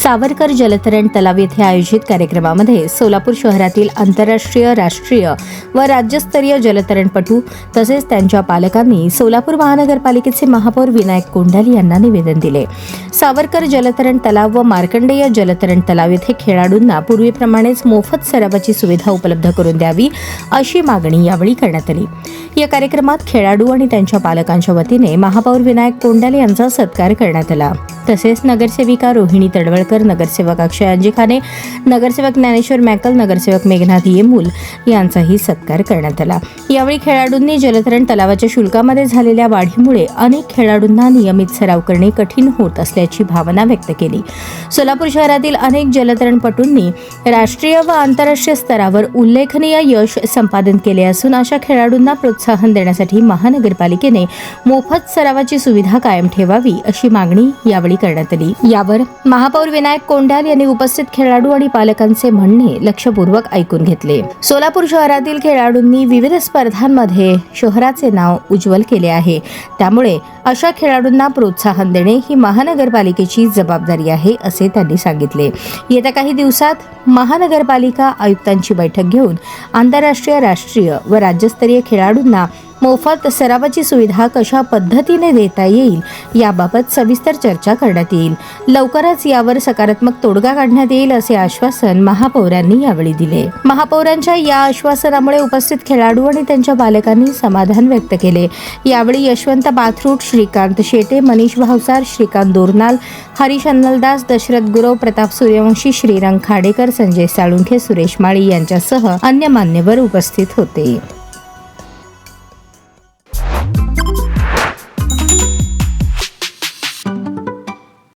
सावरकर जलतरण तलाव येथे आयोजित कार्यक्रमामध्ये सोलापूर शहरातील आंतरराष्ट्रीय, राष्ट्रीय व राज्यस्तरीय जलतरणपटू तसेच त्यांच्या पालकांनी सोलापूर महानगरपालिकेचे महापौर विनायक कोंडाले यांना निवेदन दिले। सावरकर जलतरण तलाव व मार्कंडेय जलतरण तलाव येथे खेळाडूंना पूर्वीप्रमाणेच मोफत सरावाची सुविधा उपलब्ध करून द्यावी अशी मागणी यावेळी करण्यात आली। या कार्यक्रमात खेळाडू आणि त्यांच्या पालकांच्या वतीने महापौर विनायक कोंडाले यांचा सत्कार करण्यात आला। तसेच नगरसेविका रोहिणी तडवळकर, नगरसेवक अक्षय अंजिखाने, नगरसेवक ज्ञानेश्वर मॅकल, नगरसेवक मेघनाथ येमूल यांचाही सत्कार करण्यात आला। यावेळी खेळाडूंनी जलतरण तलावाच्या शुल्कामध्ये झालेल्या वाढीमुळे अनेक खेळाडूंना नियमित सराव करणे कठीण होत असल्याची भावना व्यक्त केली। सोलापूर शहरातील अनेक जलतरणपटूंनी राष्ट्रीय व आंतरराष्ट्रीय स्तरावर उल्लेखनीय यश संपादन केले असून अशा खेळाडूंना प्रोत्साहन देण्यासाठी महानगरपालिकेने मोफत सरावाची सुविधा कायम ठेवावी अशी मागणी यावेळी करण्यात आली। यावर महापौर विनायक कोंडाले यांनी उपस्थित खेळाडू आणि पालकांचे म्हणणे लक्षपूर्वक ऐकून घेतले। सोलापूर शहरातील खेळाडूंनी विविध स्पर्धांमध्ये शहराचे नाव उज्ज्वल केले आहे, त्यामुळे अशा खेळाडूंना प्रोत्साहन देणे ही महानगरपालिकेची जबाबदारी आहे असे त्यांनी सांगितले। येत्या काही दिवसात महानगरपालिका आयुक्तांची बैठक घेऊन आंतरराष्ट्रीय, राष्ट्रीय व राज्यस्तरीय खेळाडूंना मोफत सरावाची सुविधा कशा पद्धतीने देता येईल याबाबत सविस्तर चर्चा करण्यात येईल। लवकरच यावर सकारात्मक तोडगा काढण्यात येईल असे आश्वासन महापौरांनी यावेळी दिले। महापौरांच्या या आश्वासनामुळे उपस्थित खेळाडू आणि त्यांच्या पालकांनी समाधान व्यक्त केले। यावेळी यशवंत बाथरूट, श्रीकांत शेटे, मनीष भावसार, श्रीकांत दोरनाल, हरीश अन्नलदास, दशरथ गुरव, प्रताप सूर्यवंशी, श्रीरंग खाडेकर, संजय साळुंखे, सुरेश माळी यांच्यासह अन्य मान्यवर उपस्थित होते।